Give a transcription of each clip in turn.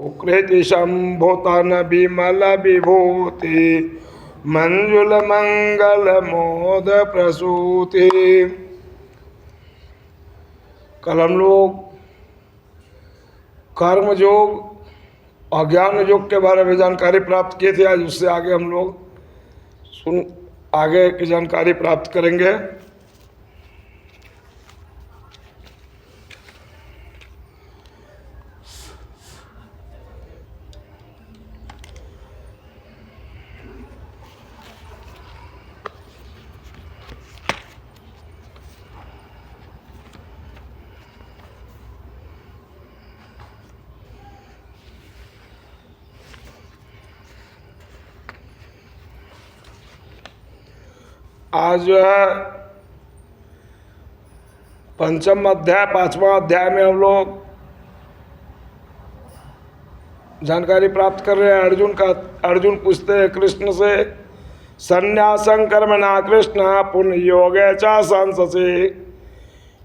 कृति शंभुतन विमल विभूति मंजुल मंगल मोद प्रसूति। कल हम लोग कर्म योग और ज्ञान योग के बारे में जानकारी प्राप्त किए थे। आज उससे आगे हम लोग आगे की जानकारी प्राप्त करेंगे। आज जो है पंचम अध्याय 5वां अध्याय में हम लोग जानकारी प्राप्त कर रहे हैं। अर्जुन पूछते हैं कृष्ण से, संन्यासं कर्मणा कृष्ण पुण्य योगे च संससि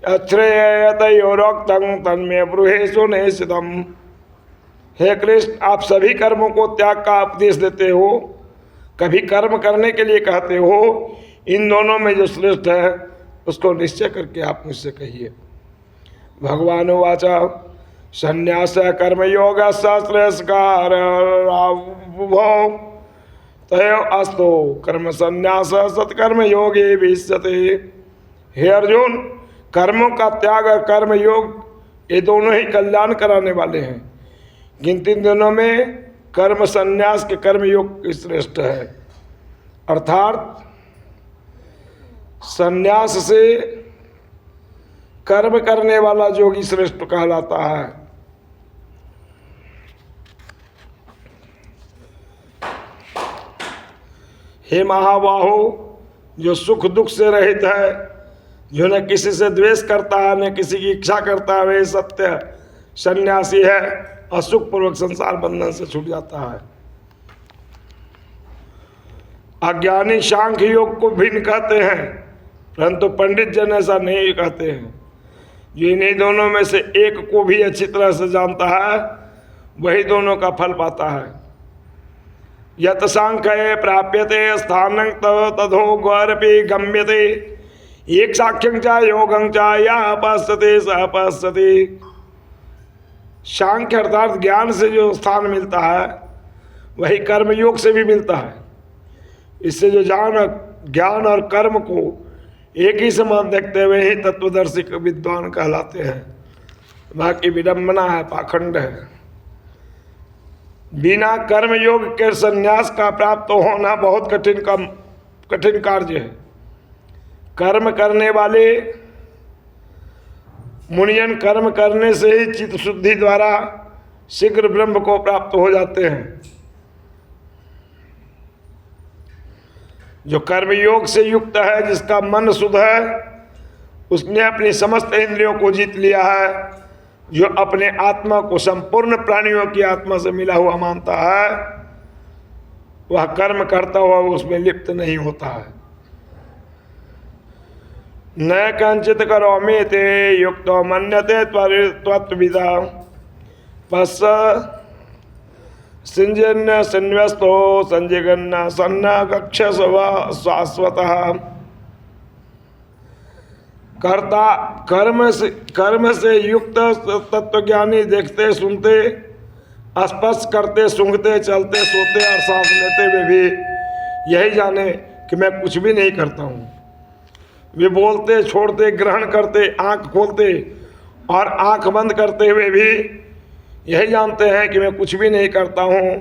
अश्रेयतयोरोक्तं तन्मे ब्रूहि सुनिश्चितम्। हे कृष्ण, आप सभी कर्मों को त्याग का उपदेश देते हो, कभी कर्म करने के लिए कहते हो। इन दोनों में जो श्रेष्ठ है उसको निश्चय करके आप मुझसे कहिए। भगवान उवाच संन्यास कर्मयोग श्रेयस्कार तय अस्तो कर्म संन्यास सत्कर्म योगे भविष्यते। हे अर्जुन, कर्मों का त्याग और कर्म योग ये दोनों ही कल्याण कराने वाले हैं, किंतु इन दोनों में कर्म संन्यास के कर्म योग श्रेष्ठ है। अर्थात संन्यास से कर्म करने वाला योगी श्रेष्ठ कहलाता है। हे महाबाहो, जो सुख दुख से रहित है, जो न किसी से द्वेष करता है न किसी की इच्छा करता है, वही सत्य सन्यासी है और सुख पूर्वक संसार बंधन से छूट जाता है। अज्ञानी सांख्य योग को भिन्न कहते हैं, परंतु पंडित जन ऐसा नहीं कहते हैं। जो इन्हीं दोनों में से एक को भी अच्छी तरह से जानता है वही दोनों का फल पाता है। यत सांख्ये प्राप्यते स्थानं तदो गौरपि गम्यते एक साक्ष्यं च योगं च या पश्यते स पश्यति। सांख्य अर्थात ज्ञान से जो स्थान मिलता है वही कर्म योग से भी मिलता है। इससे जो ज्ञान और कर्म को एक ही समान देखते हुए ही तत्वदर्शी विद्वान कहलाते हैं। बाकी विडम्बना है, पाखंड है। बिना कर्म योग के संन्यास का प्राप्त होना बहुत कठिन कार्य है। कर्म करने वाले मुनियन कर्म करने से ही चित्त शुद्धि द्वारा शीघ्र ब्रह्म को प्राप्त हो जाते हैं। जो कर्म योग से युक्त है, जिसका मन शुद्ध है, उसने अपनी समस्त इंद्रियों को जीत लिया है। जो अपने आत्मा को संपूर्ण प्राणियों की आत्मा से मिला हुआ मानता है, वह कर्म करता हुआ उसमें लिप्त नहीं होता है। न कंचित करोमि ते युक्तो मन्यते त्वत्विदा पश्च सिंजन्य संन्यस्तो संजगन्ना सन्ना कक्ष शाश्वतः। कर्म से युक्त तत्वज्ञानी देखते सुनते स्पर्श करते सूंघते चलते सोते और सांस लेते हुए भी यही जाने कि मैं कुछ भी नहीं करता हूँ। वे बोलते छोड़ते ग्रहण करते आँख खोलते और आँख बंद करते हुए भी यही जानते हैं कि मैं कुछ भी नहीं करता हूँ।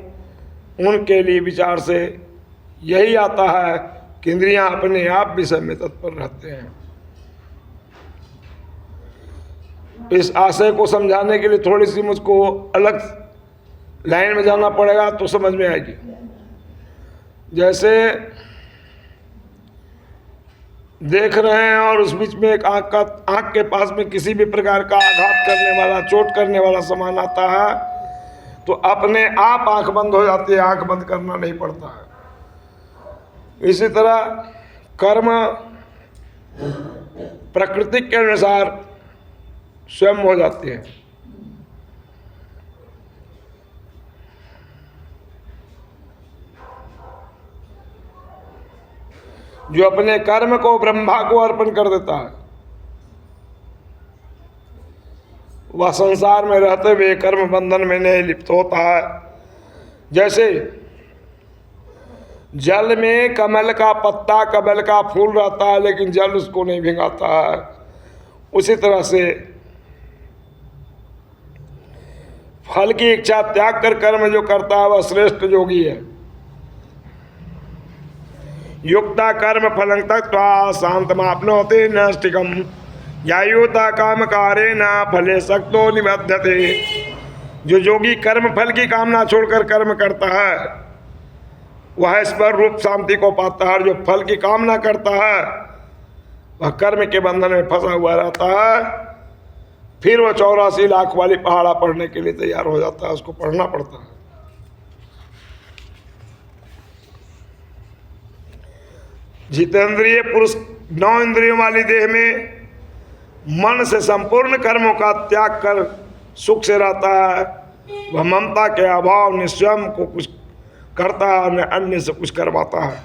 उनके लिए विचार से यही आता है कि इंद्रियां अपने आप विषय में तत्पर रहते हैं। इस आशय को समझाने के लिए थोड़ी सी मुझको अलग लाइन में जाना पड़ेगा तो समझ में आएगी। जैसे देख रहे हैं और उस बीच में एक आँख के पास में किसी भी प्रकार का आघात करने वाला, चोट करने वाला सामान आता है तो अपने आप आँख बंद हो जाती है, आँख बंद करना नहीं पड़ता है। इसी तरह कर्म प्रकृति के अनुसार स्वयं हो जाते हैं। जो अपने कर्म को ब्रह्मा को अर्पण कर देता है, वह संसार में रहते हुए कर्म बंधन में नहीं लिप्त होता है। जैसे जल में कमल का पत्ता, कमल का फूल रहता है, लेकिन जल उसको नहीं भिगाता है, उसी तरह से फल की इच्छा त्याग कर कर्म जो करता है वह श्रेष्ठ योगी है। युक्ता कर्म फलं त्यक्त्वा शांतमाप्नोति नैष्ठिकम् यायुता काम कारे न फले सक्तो निबध्यते। जो योगी कर्म फल की कामना छोड़कर कर्म करता है वह ईश्वर रूप शांति को पाता है। जो फल की कामना करता है वह कर्म के बंधन में फंसा हुआ रहता है। फिर वह 84 लाख वाली पहाड़ा पढ़ने के लिए तैयार हो जाता है, उसको पढ़ना पड़ता है। जितेंद्रिय पुरुष 9 इंद्रियों वाली देह में मन से संपूर्ण कर्मों का त्याग कर सुख से रहता है। वह ममता के अभाव ने स्वयं को कुछ करता है, न अन्य से कुछ करवाता है।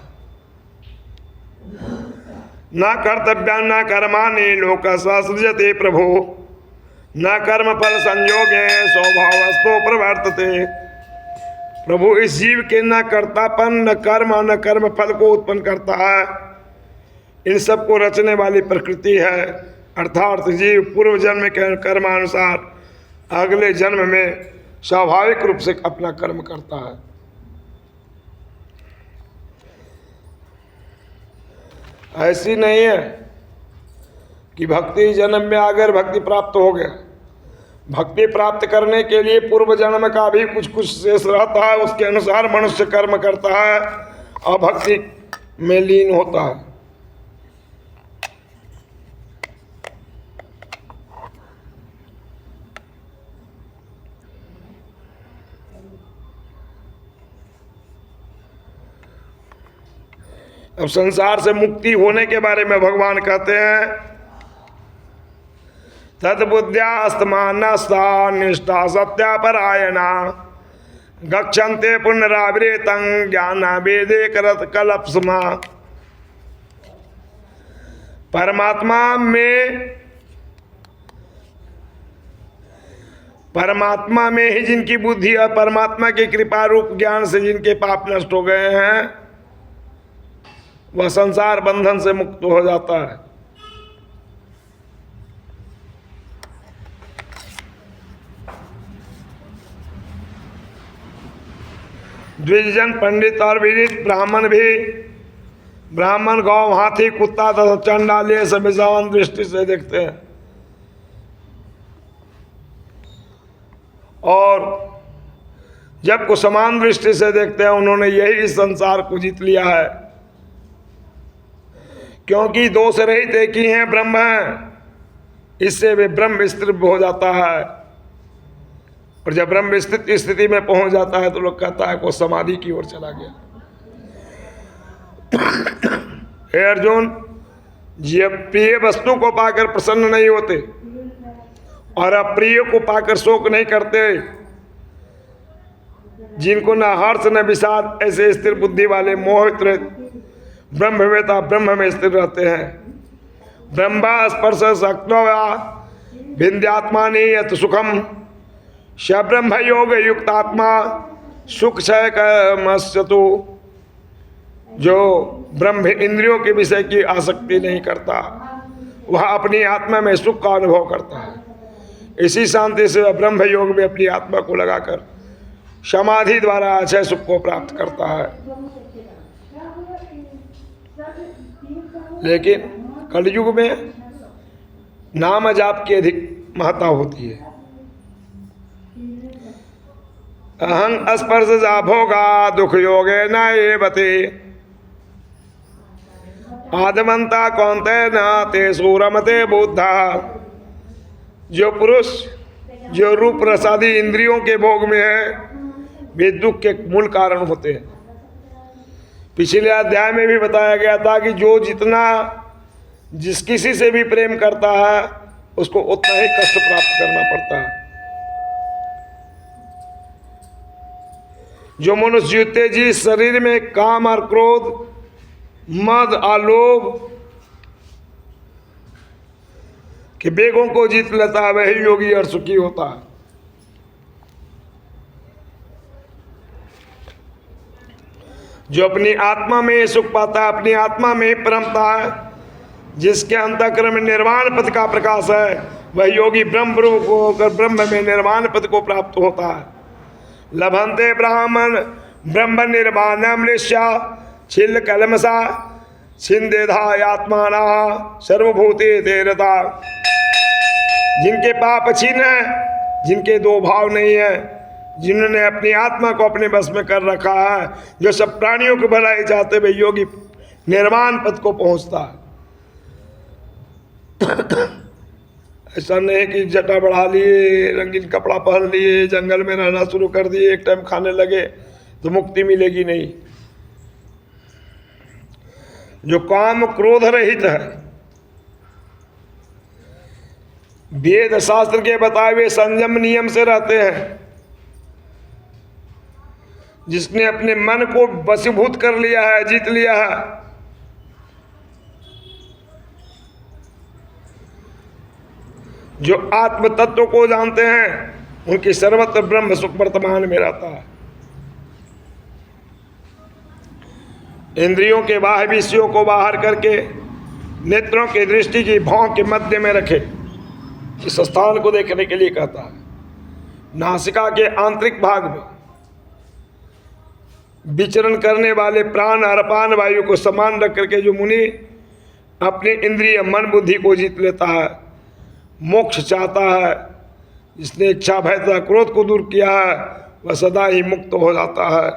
न कर्तव्या न कर्माणि लोकः सृजते प्रभो न कर्म फल संयोगे स्वभावस्तो प्रवर्तते। प्रभु इस जीव के न कर्तापन, न कर्म, न कर्म फल को उत्पन्न करता है। इन सब को रचने वाली प्रकृति है, अर्थात जीव पूर्व जन्म के कर्मानुसार अगले जन्म में स्वाभाविक रूप से अपना कर्म करता है। ऐसी नहीं है कि भक्ति जन्म में आकर भक्ति प्राप्त हो गया। भक्ति प्राप्त करने के लिए पूर्व जन्म का भी कुछ कुछ शेष रहता है, उसके अनुसार मनुष्य कर्म करता है और भक्ति में लीन होता है। अब संसार से मुक्ति होने के बारे में भगवान कहते हैं, तद्बुद्ध्यास्तमानस्ता निष्ठा सत्यापरायणा गच्छन्ते पुनरावृतं ज्ञानावेदे करत कलप्समा। परमात्मा में ही जिनकी बुद्धि और परमात्मा की कृपा रूप ज्ञान से जिनके पाप नष्ट हो गए हैं वह संसार बंधन से मुक्त हो जाता है। द्विजन पंडित और विदित ब्राह्मण भी, ब्राह्मण गौ हाथी कुत्ता तथा चंडाल ये सब समान दृष्टि से देखते हैं और जब को समान दृष्टि से देखते हैं उन्होंने यही इस संसार को जीत लिया है, क्योंकि दोष रहित एक ही है, ब्रह्म है। इससे वे ब्रह्म स्थिर हो जाता है और जब ब्रह्म स्थिति में पहुंच जाता है तो लोग कहता है वो समाधि की ओर चला गया। हे अर्जुन, ये प्रिय वस्तु को पाकर प्रसन्न नहीं होते और अप्रिय को पाकर शोक नहीं करते, जिनको न हर्ष न विषाद, ऐसे स्थिर बुद्धि वाले मोहित ब्रह्मवेता ब्रह्म में स्थिर रहते हैं। ब्रह्मा स्पर्श शक्नोया विन्द्यात्मानि यत् सुखम स ब्रह्म योग युक्तात्मा सुख क्षय कर्मस्यतु। जो ब्रह्म इंद्रियों के विषय की आसक्ति नहीं करता वह अपनी आत्मा में सुख का अनुभव करता है। इसी शांति से वह ब्रह्म योग में अपनी आत्मा को लगाकर समाधि द्वारा अक्षय सुख को प्राप्त करता है। लेकिन कलयुग में नाम जाप की अधिक महत्ता होती है। अहं स्पर्श जा भोगा दुख योगे न एवते आदमंता कौनते न ते सूरमते बुद्धा। जो पुरुष जो रूप रसादी इंद्रियों के भोग में है वे दुख के मूल कारण होते हैं। पिछले अध्याय में भी बताया गया था कि जो जितना जिस किसी से भी प्रेम करता है उसको उतना ही कष्ट प्राप्त करना पड़ता है। जो मनुष्य तेजी शरीर में काम और क्रोध मद, आलोभ के वेगों को जीत लेता है, वही योगी और सुखी होता है। जो अपनी आत्मा में सुख पाता है, अपनी आत्मा में परमता है, जिसके अंतःकरण में निर्वाण पद का प्रकाश है, वह योगी ब्रह्म रूप होकर ब्रह्म में निर्वाण पद को प्राप्त होता है। लभंते ब्राह्मण ब्रह्म निर्वाणम ऋष्या छिल्ल कलमसा छिंदेधा आत्माना सर्वभूते तेरता। जिनके पाप छीन है, जिनके दो भाव नहीं है, जिन्होंने अपनी आत्मा को अपने बस में कर रखा है, जो सब प्राणियों की भलाई चाहते हुए योगी निर्वाण पद को पहुंचता है। ऐसा नहीं कि जटा बढ़ा लिए, रंगीन कपड़ा पहन लिए, जंगल में रहना शुरू कर दिए, एक टाइम खाने लगे तो मुक्ति मिलेगी, नहीं। जो काम क्रोध रहित है, वेद शास्त्र के बताए हुए संयम नियम से रहते हैं, जिसने अपने मन को वशीभूत कर लिया है, जीत लिया है, जो आत्म तत्व को जानते हैं, उनकी सर्वत्र ब्रह्म सुख वर्तमान में रहता है। इंद्रियों के बाह्य विषयों को बाहर करके नेत्रों की दृष्टि की भौं के मध्य में रखे, इस स्थान को देखने के लिए कहता है। नासिका के आंतरिक भाग में विचरण करने वाले प्राण और अपान वायु को समान रख करके जो मुनि अपनी इंद्रिय मन बुद्धि को जीत लेता है, मोक्ष चाहता है, जिसने इच्छा भय तथा क्रोध को दूर किया है, वह सदा ही मुक्त हो जाता है।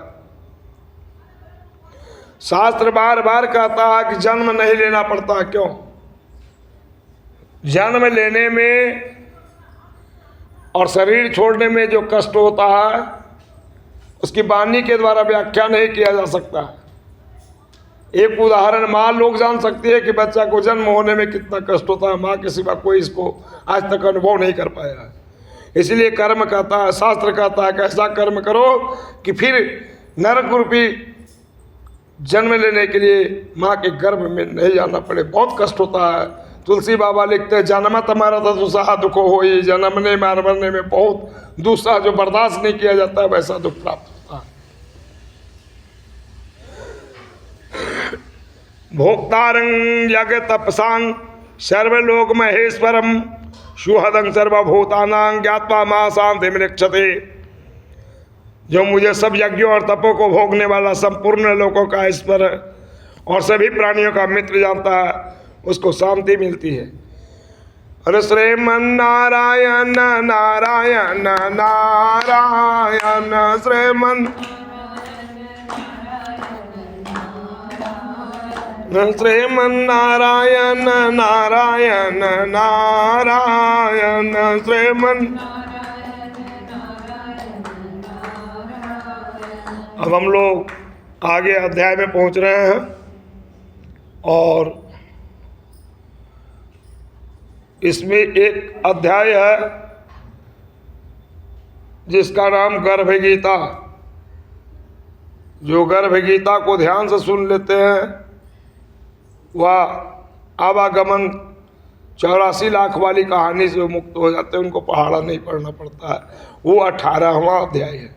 शास्त्र बार बार कहता है कि जन्म नहीं लेना पड़ता। क्यों? जन्म लेने में और शरीर छोड़ने में जो कष्ट होता है, उसकी वाणी के द्वारा व्याख्या नहीं किया जा सकता। एक उदाहरण माँ लोग जान सकती है कि बच्चा को जन्म होने में कितना कष्ट होता है। माँ के सिवा कोई इसको आज तक अनुभव नहीं कर पाया है। इसलिए कर्म कहता है, शास्त्र कहता है कि ऐसा कर्म करो कि फिर नरक रूपी जन्म लेने के लिए माँ के गर्भ में नहीं जाना पड़े। बहुत कष्ट होता है। तुलसी बाबा लिखते हैं, जन्म तुम्हारा तो दुस्साह दुख हो ही, जन्मने मार मरने में बहुत दूसरा जो बर्दाश्त नहीं किया जाता है, वैसा दुख प्राप्त होता है। भोक्तारं यज्ञ तपसांग सर्वलोक महेश्वरम सुहदं सर्वभूतानां ज्ञात्वा मां शांति मृक्षते। जो मुझे सब यज्ञों और तपों को भोगने वाला संपूर्ण लोकों का ईश्वर और सभी प्राणियों का मित्र जानता है, उसको शांति मिलती है। अरे श्रीमन नारायण नारायण नारायण श्रीमन श्रीमन नारायण नारायण नारायण श्रीमन। अब हम लोग आगे अध्याय में पहुंच रहे हैं और इसमें एक अध्याय है जिसका नाम गर्भ गीता। जो गर्भ गीता को ध्यान से सुन लेते हैं वह आवागमन 84 लाख वाली कहानी से मुक्त हो जाते हैं। उनको पहाड़ा नहीं पढ़ना पड़ता है। वो 18वां अध्याय है।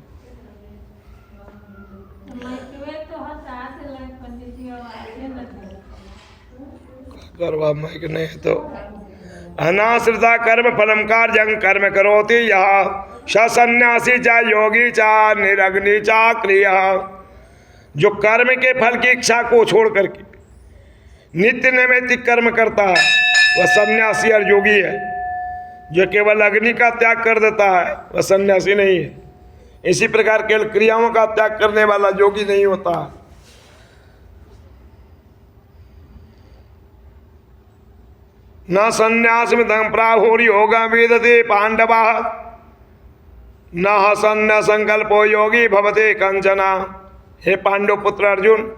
करवा माइक नहीं तो अनाश्रिता कर्म फलम कार्यं कर्म करोति यह सन्यासी चा योगी चा निरग्नि चा क्रिया। जो कर्म के फल की इच्छा को छोड़ करके नित्य नैमित्तिक कर्म करता है वह सन्यासी और योगी है। जो केवल अग्नि का त्याग कर देता है वह सन्यासी नहीं है। इसी प्रकार केवल क्रियाओं का त्याग करने वाला योगी नहीं होता। न संन्यास में धन प्राहुर योगा वेदते पांडवा न सन्न संकल्पो योगी भवते कंचना। हे पांडव पुत्र अर्जुन,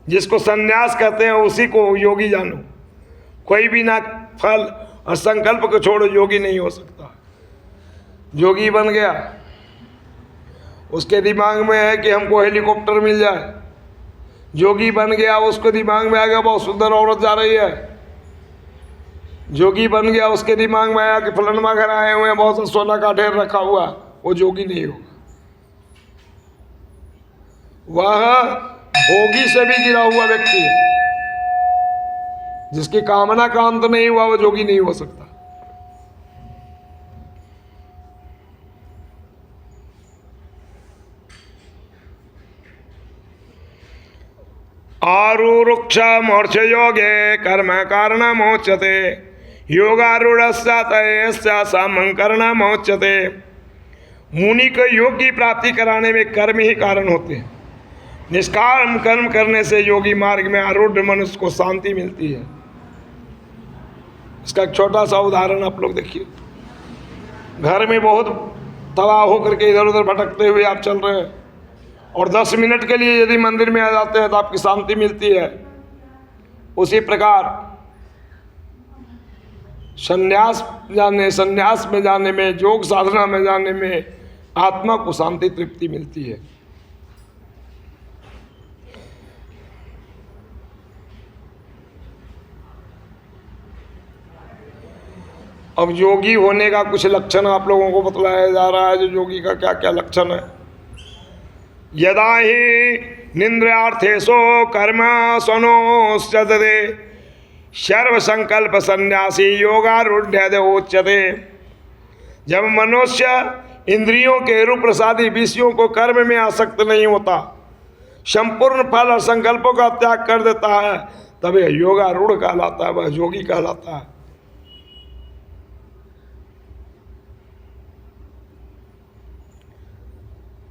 जिसको संन्यास कहते हैं उसी को योगी जानो। कोई भी ना फल और संकल्प को छोड़ो योगी नहीं हो सकता। योगी बन गया, उसके दिमाग में है कि हमको हेलीकॉप्टर मिल जाए, जोगी बन गया, उसको दिमाग में आ गया बहुत सुंदर औरत जा रही है। जोगी बन गया, उसके दिमाग में आया कि फलनमा घर आए हुए हैं, बहुत सा सोना का ढेर रखा हुआ, वो जोगी नहीं होगा। वह भोगी से भी गिरा हुआ व्यक्ति है, जिसकी कामना का अंत नहीं हुआ, वो जोगी नहीं हो सकता। आरुरुक्ष मोक्ष योगे कर्म कारण मोचते योगारूढ़ सामंकरण मोचते। मुनि को योग की प्राप्ति कराने में कर्म ही कारण होते हैं। निष्काम कर्म करने से योगी मार्ग में आरूढ़ मनुष्य को शांति मिलती है। इसका एक छोटा सा उदाहरण आप लोग देखिए। घर में बहुत तबाह होकर के इधर उधर भटकते हुए आप चल रहे हैं, और 10 मिनट के लिए यदि मंदिर में आ जाते हैं तो आपकी शांति मिलती है। उसी प्रकार संन्यास में जाने में, योग साधना में जाने में आत्मा को शांति तृप्ति मिलती है। अब योगी होने का कुछ लक्षण आप लोगों को बतलाया जा रहा है, जो योगी का क्या क्या लक्षण है। यदा ही निंद्रियार्थेषु कर्म स्वनोच्यते सर्व संकल्प सन्यासी योगारूढ़ उच्यते। जब मनुष्य इंद्रियों के रूप प्रसादी विषयों को कर्म में आसक्त नहीं होता, संपूर्ण फल और संकल्पों का त्याग कर देता है, तब यह योगारूढ़ कहलाता है, वह योगी कहलाता है।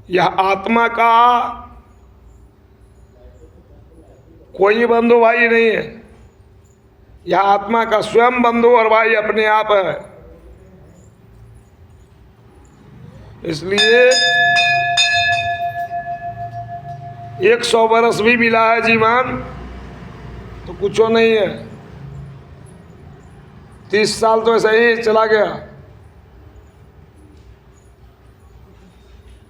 यह आत्मा का कोई बंधु भाई नहीं है, यह आत्मा का स्वयं बंधु और भाई अपने आप है। इसलिए 100 वर्ष भी मिला है जीवन तो कुछ नहीं है। 30 साल तो ऐसे ही चला गया,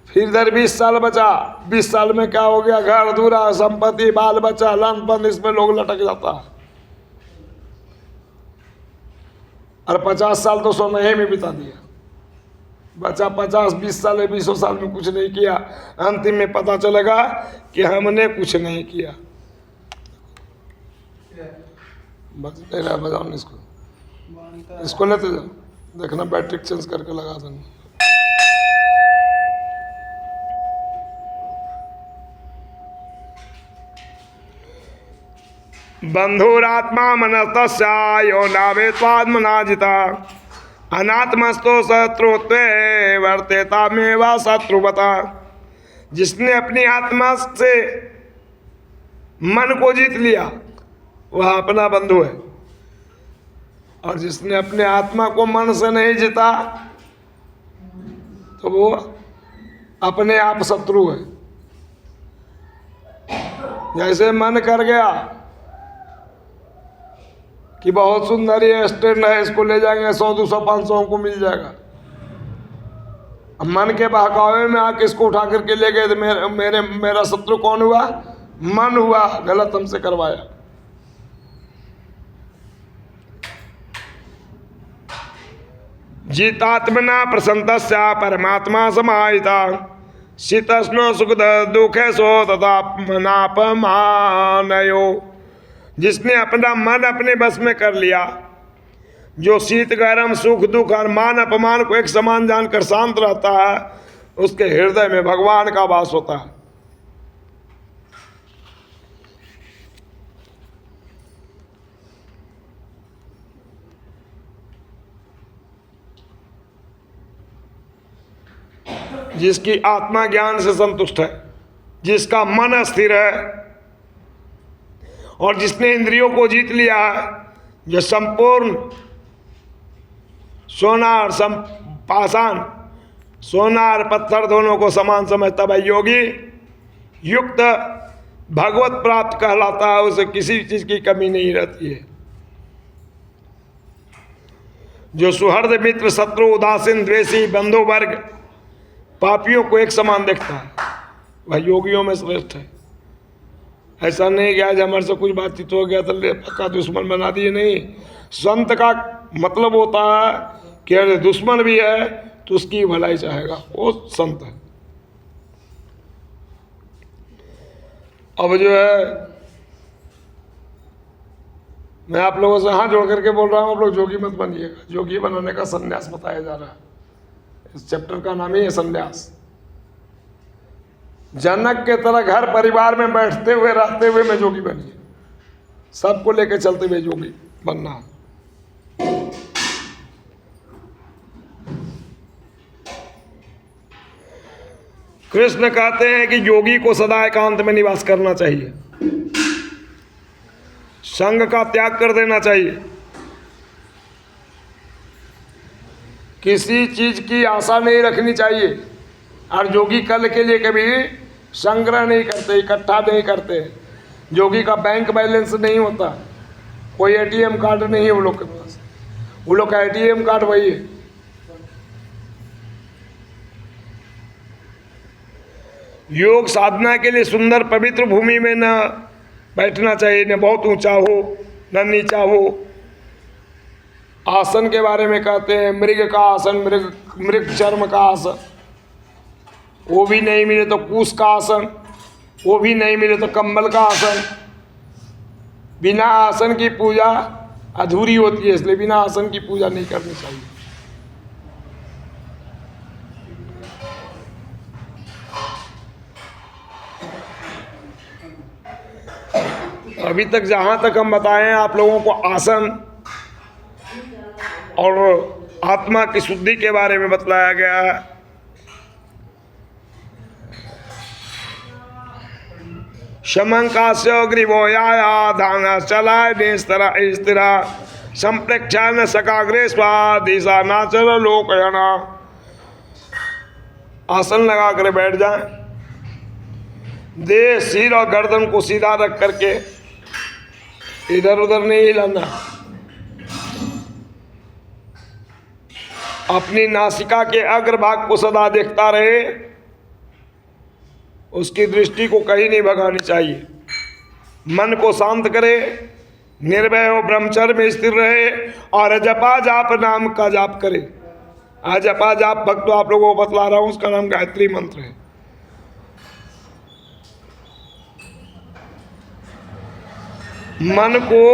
फिर इधर 20 साल बचा। 20 साल में क्या हो गया? घर दूरा, संपत्ति, बाल बच्चा, लानपन, इसमें लोग लटक जाता है। और 50 साल तो सोने में बिता दिया। बचा 50-20 साल है, 20 साल में कुछ नहीं किया। अंतिम में पता चलेगा कि हमने कुछ नहीं किया। बज नहीं रहा, बजाओ इसको लेते जाओ, देखना बैटरी चेंज करके लगा देना। बंधुरात्मा मनस्तस्य यो नावेत्वात्मनाजिता अनात्मस्तो शत्रुत्वे वर्तेतामेवा शत्रुवता। जिसने अपनी आत्मा से मन को जीत लिया वह अपना बंधु है, और जिसने अपने आत्मा को मन से नहीं जीता तो वो अपने आप शत्रु है। जैसे मन कर गया कि बहुत सुंदर ये स्टैंड है, इसको ले जाएंगे 100, 200, 500 को मिल जाएगा। अब मन के बहकावे में आके इसको उठा करके ले गए तो मेरा शत्रु कौन हुआ? मन हुआ, गलत हमसे करवाया। जीतात्मना प्रसन्नस्य परमात्मा समाहिता शीतोष्ण सुख दुखे सो तथा मनापमानयो। जिसने अपना मन अपने बस में कर लिया, जो शीत गर्म, सुख दुख और मान अपमान को एक समान जानकर शांत रहता है, उसके हृदय में भगवान का वास होता है। जिसकी आत्मा ज्ञान से संतुष्ट है, जिसका मन स्थिर है, और जिसने इंद्रियों को जीत लिया है, जो संपूर्ण सोना और पाषाण, सोना और पत्थर दोनों को समान समझता है, योगी युक्त भगवत प्राप्त कहलाता है। उसे किसी चीज की कमी नहीं रहती है। जो सुहृद मित्र शत्रु उदासीन द्वेषी बंधु वर्ग पापियों को एक समान देखता है, वह योगियों में श्रेष्ठ है। ऐसा नहीं कि आज हमारे से कुछ बातचीत हो गया तो ले पक्का दुश्मन बना दिए, नहीं। संत का मतलब होता है कि अगर दुश्मन भी है तो उसकी भलाई चाहेगा, वो संत है। अब जो है मैं आप लोगों से हाथ जोड़ करके बोल रहा हूँ, आप लोग जोगी मत बनिएगा। जोगी बनाने का संन्यास बताया जा रहा है, इस चैप्टर का नाम ही है संन्यास। जनक के तरह घर परिवार में बैठते हुए रहते हुए मैं जोगी बनिए, सबको लेके चलते हुए जोगी बनना। कृष्ण कहते हैं कि योगी को सदा एकांत में निवास करना चाहिए, संग का त्याग कर देना चाहिए, किसी चीज की आशा नहीं रखनी चाहिए। और जोगी कल के लिए कभी संग्रह नहीं करते, इकट्ठा नहीं करते। जोगी का बैंक बैलेंस नहीं होता, कोई एटीएम कार्ड नहीं है वो लोग के पास। वो लोग का एटीएम कार्ड वही है। योग साधना के लिए सुंदर पवित्र भूमि में न बैठना चाहिए, न बहुत ऊंचा हो न नीचा हो। आसन के बारे में कहते हैं मृग का आसन, मृग चर्म का आसन, वो भी नहीं मिले तो कूस का आसन, वो भी नहीं मिले तो कंबल का आसन। बिना आसन की पूजा अधूरी होती है, इसलिए बिना आसन की पूजा नहीं करनी चाहिए। अभी तक जहाँ तक हम बताएं आप लोगों को आसन और आत्मा की शुद्धि के बारे में बतलाया गया है। शमंकास्य ग्रीवोयाया धाना चलाय निस्तरा स्थिरा संप्रेक्षण सकाग्रे स्वादिशा नाचर लोकयना। आसन लगा कर बैठ जाएं, देह सिर और गर्दन को सीधा रख करके इधर उधर नहीं हिलाना। अपनी नासिका के अग्रभाग को सदा देखता रहे, उसकी दृष्टि को कहीं नहीं भगानी चाहिए। मन को शांत करे, निर्भय हो, ब्रह्मचर्य में स्थिर रहे और जपा जाप नाम का जाप करे। आज जपा जाप भक्त आप लोगों को बतला रहा हूं, उसका नाम गायत्री मंत्र है। मन को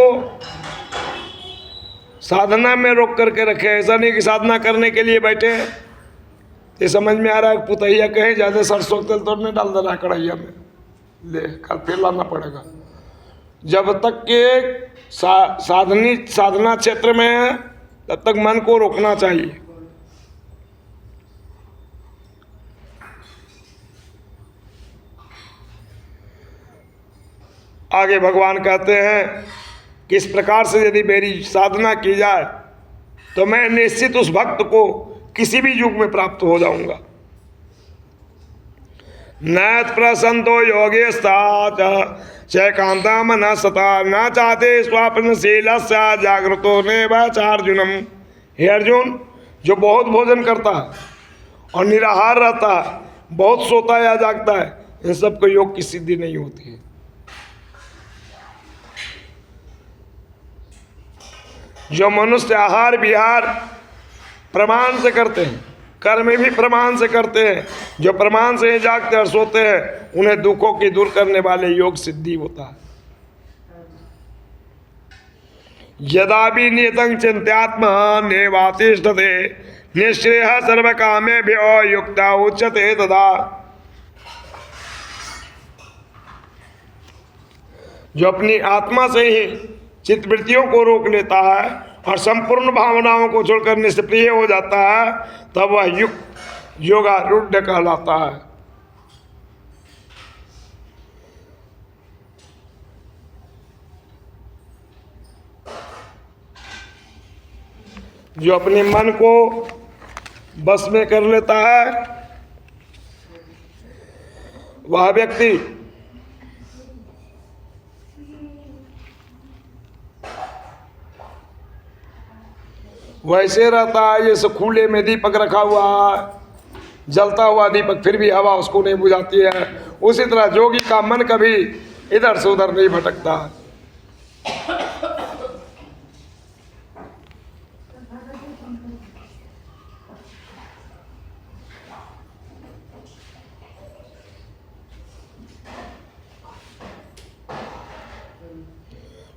साधना में रोक करके रखे। ऐसा नहीं कि साधना करने के लिए बैठे, ये समझ में आ रहा है पुतैया कहे ज्यादा सरसों तेल तो नहीं डाल दे रहा कढ़ैया में, ले कल फिर लाना पड़ेगा। जब तक के साधना क्षेत्र में है तब तक मन को रोकना चाहिए। आगे भगवान कहते हैं कि इस प्रकार से यदि मेरी साधना की जाए तो मैं निश्चित उस भक्त को किसी भी युग में प्राप्त हो जाऊंगा। नैत प्रसन्तो योगेस्तात चैकांता मन सता न चाहते स्वापनशील जागृतो ने अर्जुनम। हे अर्जुन, जो बहुत भोजन करता है और निराहार रहता है, बहुत सोता या जागता है, इन सबको योग की सिद्धि नहीं होती है। जो मनुष्य आहार विहार प्रमाण से करते हैं, कर्म भी प्रमाण से करते हैं, जो प्रमाण से जागते और सोते हैं, उन्हें दुखों की दूर करने वाले योग सिद्धि होता है। यदा भी नियतं चिंत्यात्मा नेवातिष्ठते निःश्रेयः सर्वकामेभ्यो युक्ता उच्यते तदा। जो अपनी आत्मा से ही चित्तवृत्तियों को रोक लेता है और संपूर्ण भावनाओं को छोड़कर निष्क्रिय हो जाता है, तब वह योगारूढ़ कहलाता है। जो अपने मन को बस में कर लेता है, वह व्यक्ति वैसे रहता है जैसे खुले में दीपक रखा हुआ है, जलता हुआ दीपक, फिर भी हवा उसको नहीं बुझाती है। उसी तरह जोगी का मन कभी इधर से उधर नहीं भटकता।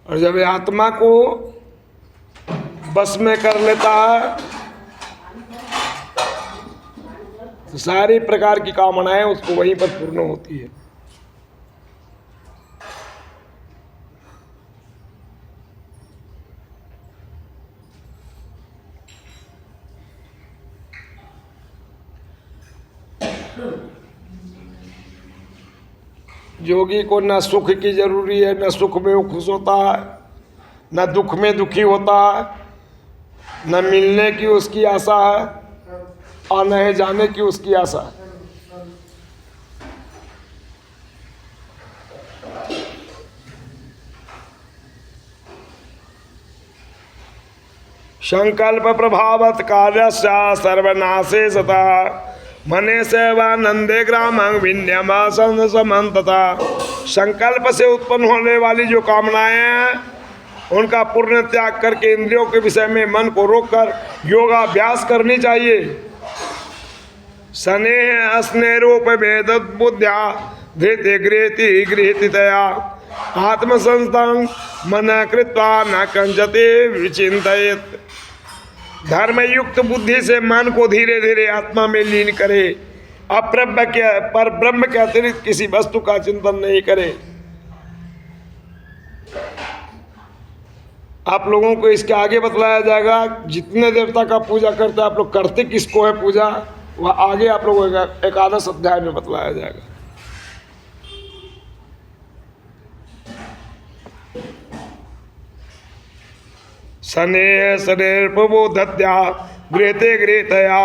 और जब ये आत्मा को बस में कर लेता है तो सारी प्रकार की कामनाएं उसको वहीं पर पूर्ण होती है। योगी को न सुख की जरूरी है, न सुख में वो खुश होता है, न दुख में दुखी होता है, न मिलने की उसकी आशा है और न ही जाने की उसकी आशा है। संकल्प प्रभावत कार्यस्य सर्वनाशे सता मने सेवानंदे ग्रामं विन्यमासन समन्तता। संकल्प से उत्पन्न होने वाली जो कामनाएं हैं उनका पूर्ण त्याग करके इंद्रियों के विषय में मन को रोककर योगाभ्यास करनी चाहिए। स्नेह स्नेरूप भेद बुद्ध्या धृति गृहति गृहतितया आत्मसंस्थं मन कृत्वा न कंजते विचिंतयेत्। धर्म युक्त बुद्धि से मन को धीरे धीरे आत्मा में लीन करे, अप्रब्रह्म के पर ब्रह्म के अतिरिक्त किसी वस्तु का चिंतन नहीं करे। आप लोगों को इसके आगे बतलाया जाएगा। जितने देवता का पूजा करते हैं आप लोग, करते किसको है पूजा, वह आगे आप लोगों को एकादश अध्याय में बतलाया जाएगा। स्नेह स्नेह प्रबोधत्या गृहते गृहतया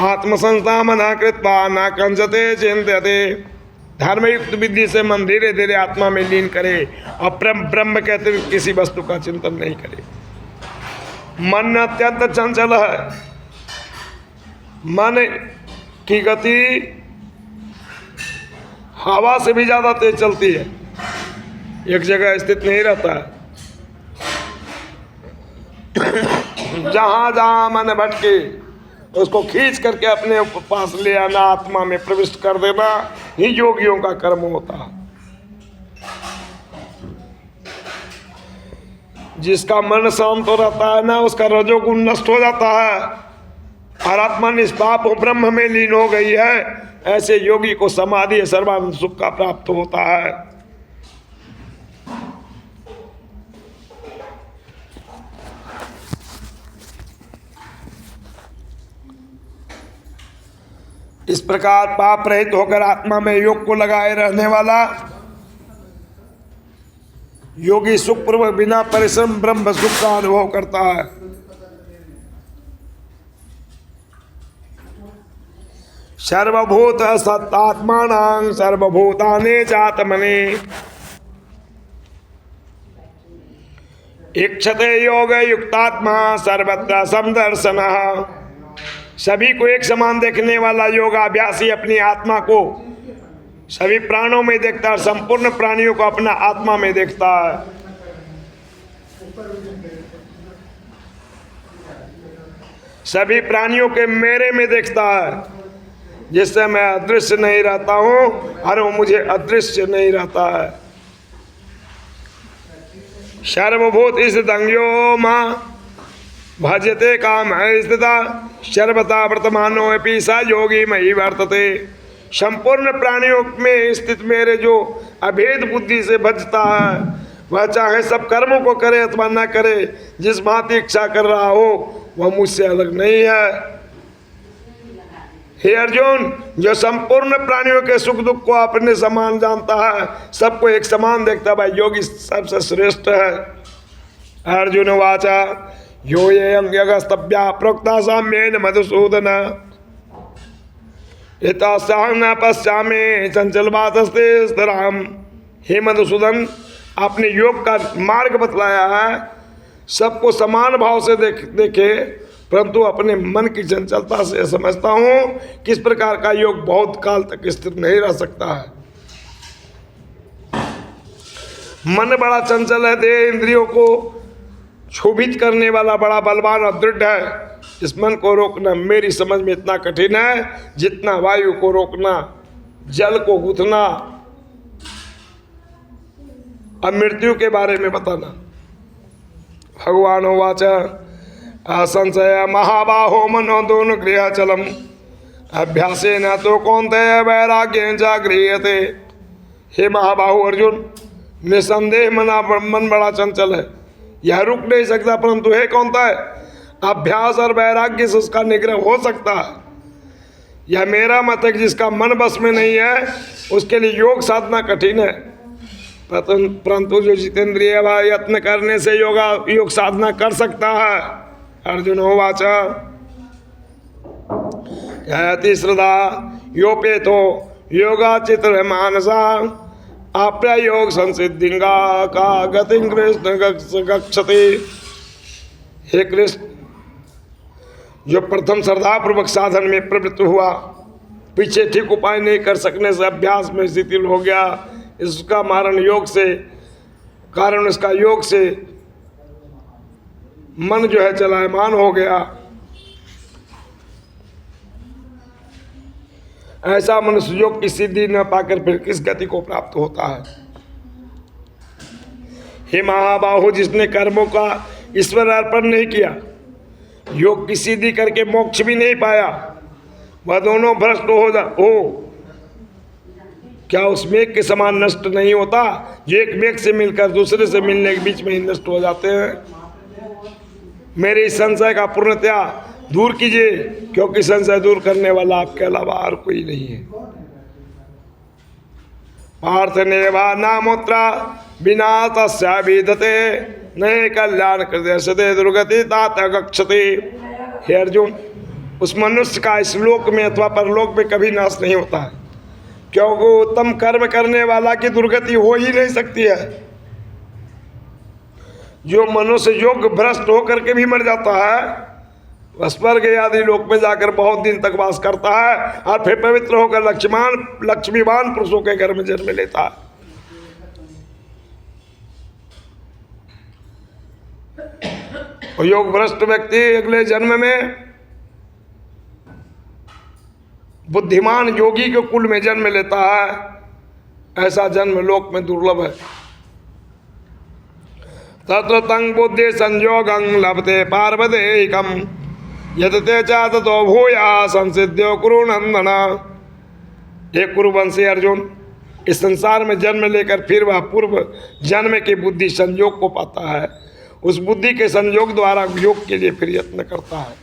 आत्मसंस्था मना कृत्वा न कंजते चिंत्यते। धर्मयुक्त विधि से मन धीरे धीरे आत्मा में लीन करे और ब्रह्म के अतिरिक्त किसी वस्तु का चिंतन नहीं करे। मन अत्यंत चंचल है, मन की गति हवा से भी ज्यादा तेज चलती है, एक जगह स्थित नहीं रहता है। जहां जहां मन भटके उसको खींच करके अपने पास ले आना, आत्मा में प्रविष्ट कर देना ही योगियों का कर्म होता है। जिसका मन शांत हो रहता है ना, उसका रजोगुण नष्ट हो जाता है और आत्मा निष्पाप हो ब्रह्म में लीन हो गई है। ऐसे योगी को समाधि सर्वानंद सुख का प्राप्त होता है। इस प्रकार पाप रहित होकर आत्मा में योग को लगाए रहने वाला योगी सुखपूर्वक बिना परिश्रम ब्रह्म सुख का अनुभव करता है। सर्वभूत सत्तात्मानां सर्वभूतानि चात्मनि इक्षते योग युक्तात्मा सर्वत्र समदर्शनः। सभी को एक समान देखने वाला योगाभ्यासी अपनी आत्मा को सभी प्राणों में देखता है और संपूर्ण प्राणियों को अपना आत्मा में देखता है। सभी प्राणियों के मेरे में देखता है, जिससे मैं अदृश्य नहीं रहता हूं और वो मुझे अदृश्य नहीं रहता है। सर्वभूत स्थितंगो मां भजते काम स्थिता सर्वथा वर्तमानो अपि स योगी मयि वर्तते। संपूर्ण प्राणियों में स्थित मेरे जो अभेद बुद्धि से भजता है, वह चाहे सब कर्मों को करे अथवा न करे, जिस भांति इच्छा कर रहा हो वह मुझसे अलग नहीं है। हे अर्जुन, जो संपूर्ण प्राणियों के सुख दुख को अपने समान जानता है, सबको एक समान देखता है, भाई योगी सबसे श्रेष्ठ है। अर्जुन वाचा यो येयं यगस्तभ्या प्रोक्ता साम्येन मधुसूदन इतः न पश्यामि चंचल वातस्ते स्थिराम। हे मधुसूदन, आपने योग का मार्ग बतलाया है, सबको समान भाव से देखे, परंतु अपने मन की चंचलता से समझता हूँ किस प्रकार का योग बहुत काल तक स्थिर नहीं रह सकता है। मन बड़ा चंचल है, देह इंद्रियों को क्षोभित करने वाला बड़ा बलवान और दृढ़ है। इस मन को रोकना मेरी समझ में इतना कठिन है जितना वायु को रोकना, जल को गूंथना और मृत्यु के बारे में बताना। भगवान उवाच असंशय महाबाहो मनो दोनों गृह चलम अभ्यासे न तो कौन्तेय वैराग्य जागृह्यते। हे महाबाहु अर्जुन, निसंदेह मन बड़ा चंचल है, यह रुक नहीं सकता, परंतु हे कौनता है अभ्यास और वैराग्य से उसका निग्रह हो सकता है। यह मेरा मत है कि जिसका मन बस में नहीं है उसके लिए योग साधना कठिन है, परंतु जो जितेंद्रिय यत्न करने से योग साधना कर सकता है। अर्जुन उवाच यति श्रद्धा योपेतो योगा चित्र मानसा अप्रयोग संसिद्धिंगा का गति कृष्ण गच्छति। हे कृष्ण, जो प्रथम श्रद्धापूर्वक साधन में प्रवृत्त हुआ, पीछे ठीक उपाय नहीं कर सकने से अभ्यास में शिथिल हो गया, इसका कारण उसका योग से मन जो है चलायमान हो गया, ऐसा मनुष्य योग की सिद्धि न पाकर फिर किस गति को प्राप्त होता है। हे महाबाहु, जिसने कर्मों का ईश्वर अर्पण नहीं किया, योग की सिद्धि करके मोक्ष भी नहीं पाया, वह दोनों भ्रष्ट हो क्या उस मेघ के समान नष्ट नहीं होता जो एक मेघ से मिलकर दूसरे से मिलने के बीच में ही नष्ट हो जाते हैं। मेरे इस संशय का पूर्णतया दूर कीजिए, क्योंकि संशय दूर करने वाला आपके अलावा और कोई नहीं है। पार्थ नेवा नामोत्रा बिना तस्या विदते नए कल्याण कृदे दुर्गति तात गच्छति। हे अर्जुन, उस मनुष्य का इस लोक में अथवा परलोक में कभी नाश नहीं होता है, क्योंकि उत्तम कर्म करने वाला की दुर्गति हो ही नहीं सकती है। जो मनुष्य योग भ्रष्ट होकर के भी मर जाता है, वह स्वर्ग आदि लोक में जाकर बहुत दिन तक वास करता है और फिर पवित्र होकर लक्ष्मीवान पुरुषों के घर में जन्म लेता है। और योग भ्रष्ट व्यक्ति अगले जन्म में बुद्धिमान योगी के कुल में जन्म लेता है, ऐसा जन्म लोक में दुर्लभ है। तत्र तंग बुद्धि संयोगं लभते पार्वदेकम यदते चा ततो भूया संसिद्ध्यो कुरु नंदन। हे कुरुवंशी अर्जुन, इस संसार में जन्म लेकर फिर वह पूर्व जन्म की बुद्धि संयोग को पाता है, उस बुद्धि के संयोग द्वारा योग के लिए फिर यत्न करता है।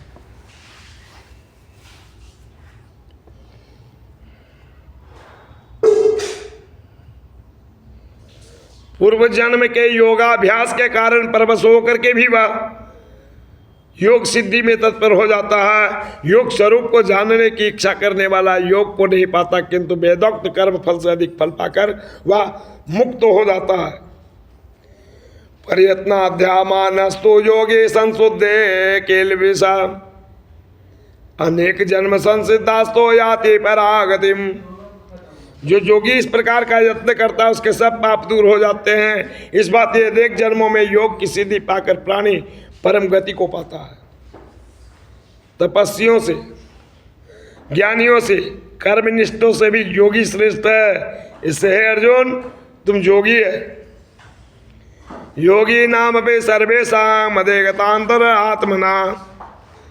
पूर्व जन्म के योगाभ्यास के कारण परवश होकर के भी वह योग सिद्धि में तत्पर हो जाता है। योग स्वरूप को जानने की इच्छा करने वाला योग को नहीं पाता, किंतु वेदोक्त कर्म फल से अधिक फल पाकर वह मुक्त हो जाता है। प्रयत्नाध्यामानस्तु योगे संशुद्धे केलविषा अनेक जन्म संसिद्धास्तो याति परागतिम। जो योगी इस प्रकार का यत्न करता है उसके सब पाप दूर हो जाते हैं। इस बात ये अनेक जन्मों में योग की सिद्धि पाकर प्राणी परम गति को पाता है। तपस्वियों से, ज्ञानियों से, कर्मनिष्ठों से भी योगी श्रेष्ठ है। इससे हे अर्जुन, तुम योगी है। योगी नाम पे सर्वेषां मदेगतांतर आत्मना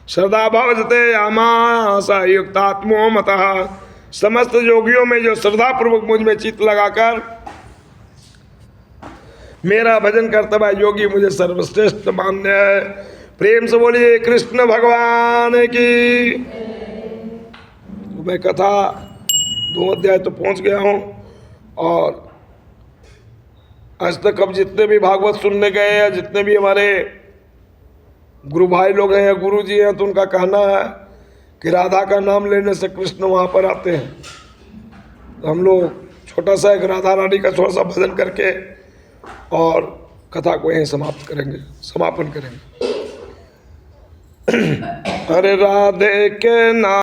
श्रद्धा भवजते यामासा युक्तात्मो मतः। समस्त योगियों में जो श्रद्धा पूर्वक मुझ में चित्त लगाकर मेरा भजन करता है, योगी मुझे सर्वश्रेष्ठ मान्य है। प्रेम से बोलिए कृष्ण भगवान की। तो मैं कथा 2 अध्याय तो पहुंच गया हूं, और आज तक अब जितने भी भागवत सुनने गए हैं, जितने भी हमारे गुरु भाई लोग हैं या गुरु जी हैं, तो उनका कहना है कि राधा का नाम लेने से कृष्ण वहाँ पर आते हैं। तो हम लोग छोटा सा एक राधा रानी का थोड़ा सा भजन करके और कथा को यहीं समापन करेंगे। अरे राधे के नाम